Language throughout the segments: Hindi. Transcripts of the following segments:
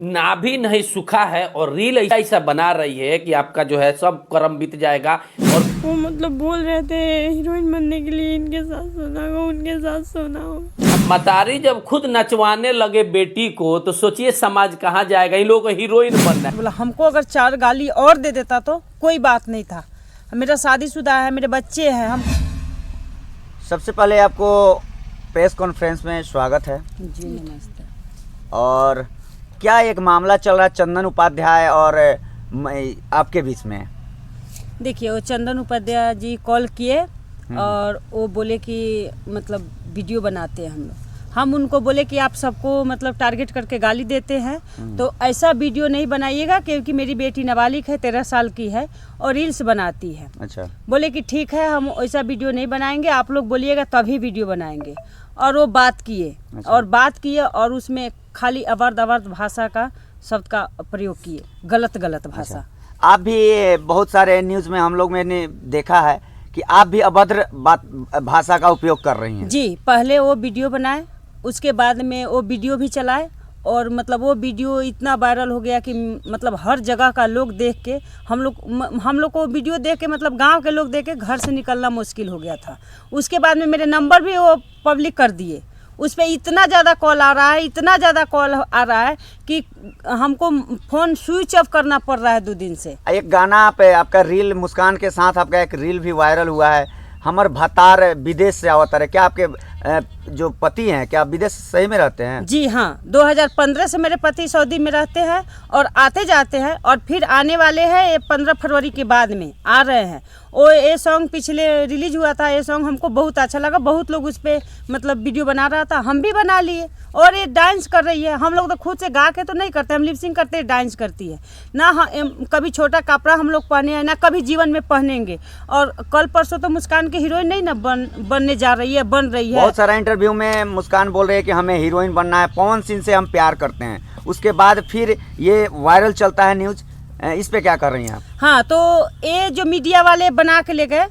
नाभि नहीं सूखा है और रील ऐसा बना रही है कि आपका जो है सब कर्म बीत जाएगा। और वो मतलब बोल रहे थे हीरोइन बनने के लिए इनके साथ सोना होगा, उनके साथ सोना होगा। मतारी जब खुद नचवाने लगे बेटी को तो सोचिए समाज कहाँ जाएगा। इन लोगों को हीरोइन बनना है। बोला हमको अगर 4 गाली और दे देता तो कोई बात नहीं था। मेरा शादीशुदा है, मेरे बच्चे हैं। हम सबसे पहले आपको प्रेस कॉन्फ्रेंस में स्वागत है जी नमस्ते। और क्या एक मामला चल रहा है चंदन उपाध्याय और आपके बीच में? देखिए वो चंदन उपाध्याय जी कॉल किए और वो बोले कि मतलब वीडियो बनाते हैं हम लोग। हम उनको बोले कि आप सबको मतलब टारगेट करके गाली देते हैं तो ऐसा वीडियो नहीं बनाइएगा, क्योंकि मेरी बेटी नाबालिग है, 13 साल की है और रील्स बनाती है। अच्छा। बोले कि ठीक है हम ऐसा वीडियो नहीं बनाएंगे, आप लोग बोलिएगा तभी वीडियो बनाएंगे। और वो बात किए। अच्छा। और बात किए और उसमें खाली अवर्द भाषा का शब्द का प्रयोग किए, गलत भाषा। अच्छा। आप भी बहुत सारे न्यूज़ में हम लोग मैंने देखा है कि आप भी अभद्र भाषा का उपयोग कर रही हैं। जी, पहले वो वीडियो बनाए, उसके बाद में वो वीडियो भी चलाए और मतलब वो वीडियो इतना वायरल हो गया कि मतलब हर जगह का लोग देख के हम लोग को वीडियो देख के मतलब गांव के लोग देख के घर से निकलना मुश्किल हो गया था। उसके बाद में मेरे नंबर भी वो पब्लिक कर दिए। उस पर इतना ज़्यादा कॉल आ रहा है, इतना ज़्यादा कॉल आ रहा है कि हमको फ़ोन स्विच ऑफ करना पड़ रहा है 2 दिन से। एक गाना पे आपका रील मुस्कान के साथ आपका एक रील भी वायरल हुआ है, हमर भतार विदेश से आवता है। क्या आपके जो पति हैं क्या विदेश सही में रहते हैं? जी हाँ, 2015 से मेरे पति सऊदी में रहते हैं और आते जाते हैं और फिर आने वाले हैं। ये 15 फरवरी के बाद में आ रहे हैं। वो ये सॉन्ग पिछले रिलीज हुआ था, ये सॉन्ग हमको बहुत अच्छा लगा। बहुत लोग उस पर मतलब वीडियो बना रहा था, हम भी बना लिए। और ये डांस कर रही है। हम लोग तो खुद से गा के तो नहीं करते, हम लिपसिंग करते हैं, डांस करती है ना। कभी छोटा कपड़ा हम लोग पहने हैं ना, कभी जीवन में पहनेंगे। और कल परसों तो मुस्कान की हीरोइन नहीं ना बनने जा रही है, बन रही है। बहुत सारा इंटरव्यू में मुस्कान बोल रही है कि हमें हीरोइन बनना है, पवन सिंह से हम प्यार करते हैं। उसके बाद फिर ये वायरल चलता है न्यूज़, इस पे क्या कर रही हैं आप? हाँ, तो ये जो मीडिया वाले बना के ले गए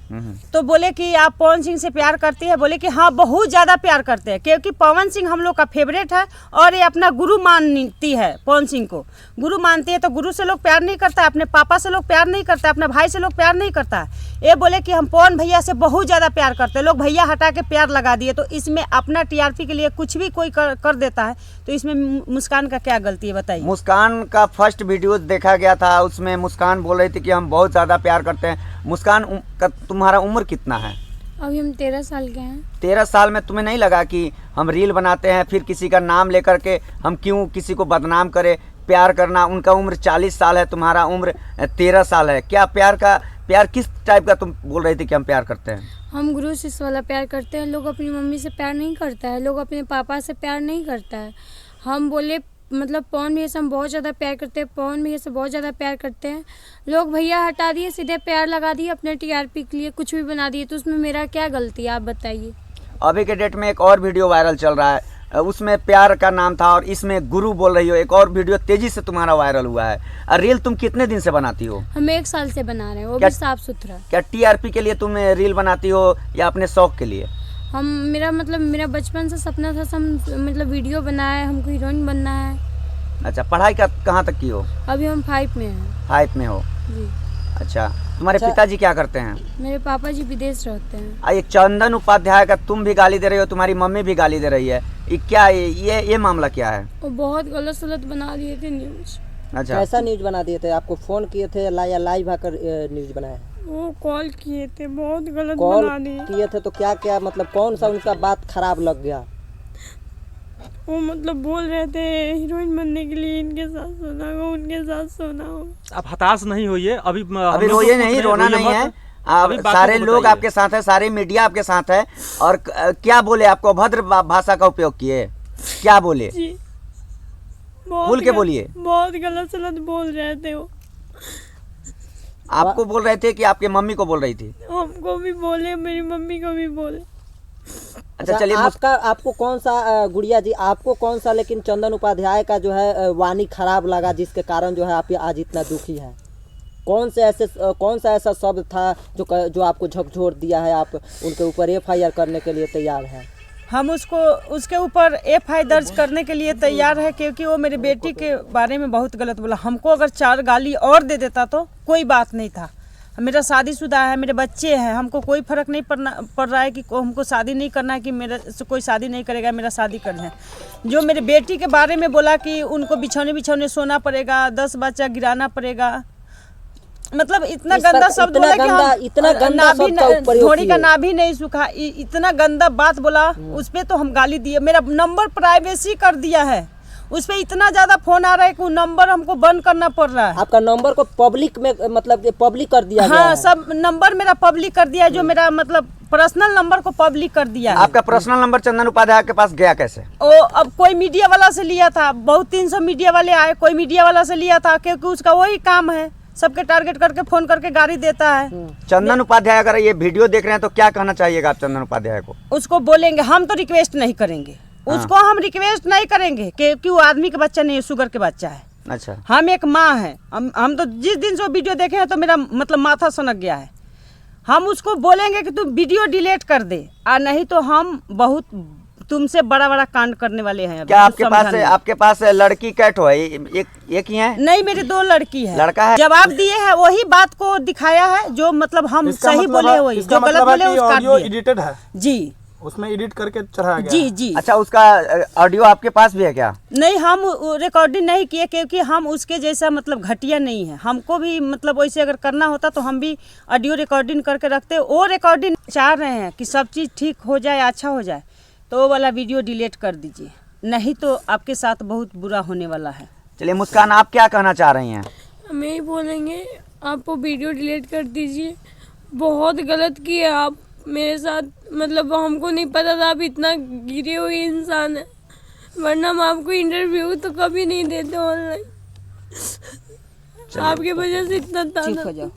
तो बोले कि आप पवन सिंह से प्यार करती है। बोले कि हाँ बहुत ज़्यादा प्यार करते हैं, क्योंकि पवन सिंह हम लोग का फेवरेट है और ये अपना गुरु मानती है। पवन सिंह को गुरु मानती है तो गुरु से लोग प्यार नहीं करता, अपने पापा से लोग प्यार नहीं करता, अपने भाई से लोग प्यार नहीं करता। ये बोले कि हम पवन भैया से बहुत ज़्यादा प्यार करते हैं। लोग भैया हटा के प्यार लगा दिए। तो इसमें अपना टीआरपी के लिए कुछ भी कोई कर देता है, तो इसमें मुस्कान का क्या गलती है बताइए? मुस्कान का फर्स्ट वीडियो देखा गया था, उसमें मुस्कान बोल रही थी कि हम बहुत ज़्यादा प्यार करते हैं। मुस्कान तुम्हारा उम्र कितना है? अभी हम 13 साल के हैं। 13 साल में तुम्हें नहीं लगा कि हम रील बनाते हैं फिर किसी का नाम लेकर के हम क्यों किसी को बदनाम करें? प्यार करना, उनका उम्र 40 साल है, तुम्हारा उम्र 13 साल है। क्या प्यार किस टाइप का तुम बोल रही थी कि हम प्यार करते हैं? हम गुरु शिष्य वाला प्यार करते हैं। लोग अपनी मम्मी से प्यार नहीं करता है, लोग अपने पापा से प्यार नहीं करता है। हम बोले मतलब पवन भैया से हम बहुत ज़्यादा प्यार करते हैं, पवन भैया से बहुत ज़्यादा प्यार करते हैं। लोग भैया हटा दिए, सीधे प्यार लगा दिए, अपने टीआरपी के लिए कुछ भी बना दिए। तो उसमें मेरा क्या गलती है आप बताइए? अभी के डेट में एक और वीडियो वायरल चल रहा है, उसमें प्यार का नाम था और इसमें गुरु बोल रही हो। एक और वीडियो तेजी से तुम्हारा वायरल हुआ है। रील तुम कितने दिन से बनाती हो? हम 1 साल से बना रहे हैं, वो भी साफ सुथरा। क्या टीआरपी के लिए तुम रील बनाती हो या अपने शौक के लिए? मेरा बचपन से सपना था हम मतलब वीडियो बनाए, हमको हीरोइन बनना है। अच्छा, पढ़ाई का कहाँ तक की हो? अभी हम 5 में हैं। 5 में हो? जी। अच्छा, तुम्हारे पिताजी क्या करते हैं? मेरे पापा जी विदेश रहते हैं। एक चंदन उपाध्याय का तुम भी गाली दे रही हो, तुम्हारी मम्मी भी गाली दे रही है। ये मामला क्या है? वो बहुत गलत सलत बना दिए थे न्यूज। अच्छा, कैसा न्यूज बना दिए थे? आपको फोन किए थे या लाइव आकर न्यूज बनाया? वो कॉल किए थे, बहुत गलत कॉल बना दिए। किए थे तो क्या मतलब कौन सा उनका बात खराब लग गया? वो मतलब बोल रहे थे हीरोइन बनने के लिए इनके साथ सोना होगा, उनके साथ सोना होगा। आप हताश नहीं होइए। अभी रोइए नहीं, रोना नहीं है। सारे लोग आपके साथ है, सारे मीडिया आपके साथ है। और क्या बोले आपको? अभद्र भाषा का उपयोग किए, क्या बोले? जी, खुल के बोलिए। बहुत गलत सलत बोल रहे थे वो। आपको बोल रहे थे कि आपके मम्मी को बोल रही थी? हमको भी बोले, मेरी मम्मी को भी बोले। अच्छा, चलिए। आपको कौन सा गुड़िया जी, आपको कौन सा लेकिन चंदन उपाध्याय का जो है वाणी खराब लगा, जिसके कारण जो है आप आज इतना दुखी है? कौन सा ऐसा शब्द था जो आपको झकझोर दिया है, आप उनके ऊपर FIR करने के लिए तैयार हैं? हम उसके ऊपर FI दर्ज करने के लिए तैयार है, क्योंकि वो मेरी बेटी के बारे में बहुत गलत बोला। हमको अगर 4 गाली और दे देता तो कोई बात नहीं था। मेरा शादीशुदा है, मेरे बच्चे हैं, हमको कोई फर्क नहीं पड़ रहा है कि हमको शादी नहीं करना है कि मेरे से कोई शादी नहीं करेगा, मेरा शादी करना है। जो मेरे बेटी के बारे में बोला कि उनको बिछौने सोना पड़ेगा, 10 बच्चा गिराना पड़ेगा, मतलब इतना गंदा शब्द बोला कि हम थोड़ी का नाभि नहीं सूखा, इतना गंदा बात बोला। उस पर तो हम गाली दिए। मेरा नंबर प्राइवेसी कर दिया है, उस पर इतना ज्यादा फोन आ रहा है कि वो नंबर हमको बंद करना पड़ रहा है। आपका नंबर को पब्लिक में मतलब पब्लिक कर दिया गया है? सब नंबर मेरा पब्लिक कर दिया है, जो मेरा मतलब पर्सनल नंबर को पब्लिक कर दिया है। आपका पर्सनल नंबर चंदन उपाध्याय के पास गया कैसे? वो अब कोई मीडिया वाला से लिया था, बहुत 300 मीडिया वाले आए, कोई मीडिया वाला से लिया था, क्योंकि उसका वही काम है, सबके टारगेट करके फोन करके गाड़ी देता है। चंदन उपाध्याय अगर ये वीडियो देख रहे हैं तो क्या कहना चाहिएगा आप चंदन उपाध्याय को? उसको बोलेंगे, हम तो रिक्वेस्ट नहीं करेंगे, उसको हम रिक्वेस्ट नहीं करेंगे, क्योंकि वो आदमी का बच्चा नहीं है, शुगर के बच्चा है। अच्छा, हम एक माँ है, हम तो जिस दिन से वीडियो देखे हैं तो मेरा मतलब माथा सनक गया है। हम उसको बोलेंगे कि तू वीडियो डिलीट कर दे, और नहीं तो हम बहुत तुमसे बड़ा कांड करने वाले हैं। क्या आपके पास लड़की कैट हो? एक ही है? नहीं, मेरी 2 लड़की है। लड़का है? जवाब दिए हैं, वही बात को दिखाया है, जो मतलब हम सही बोले वही, जो गलत बोले उसका ऑडियो एडिटेड है जी, उसमें एडिट करके चढ़ाया गया जी जी। अच्छा, उसका ऑडियो आपके पास भी है क्या? नहीं, हम रिकॉर्डिंग नहीं किए, क्योंकि हम उसके जैसा मतलब घटिया नहीं है। हमको भी मतलब वैसे अगर करना होता तो हम भी ऑडियो रिकॉर्डिंग करके रखते। वो रिकॉर्डिंग चाह रहे हैं कि सब चीज़ ठीक हो जाए, अच्छा हो जाए, तो वो वाला वीडियो डिलीट कर दीजिए, नहीं तो आपके साथ बहुत बुरा होने वाला है। चलिए मुस्कान, आप क्या कहना चाह रही हैं? हम यही बोलेंगे, आप वो वीडियो डिलीट कर दीजिए। बहुत गलत किए आप मेरे साथ, मतलब हमको नहीं पता था आप इतना गिरे हुए इंसान है, वरना हम आपको इंटरव्यू तो कभी नहीं देते ऑनलाइन। आपकी वजह से इतना ठीक हो जाओ।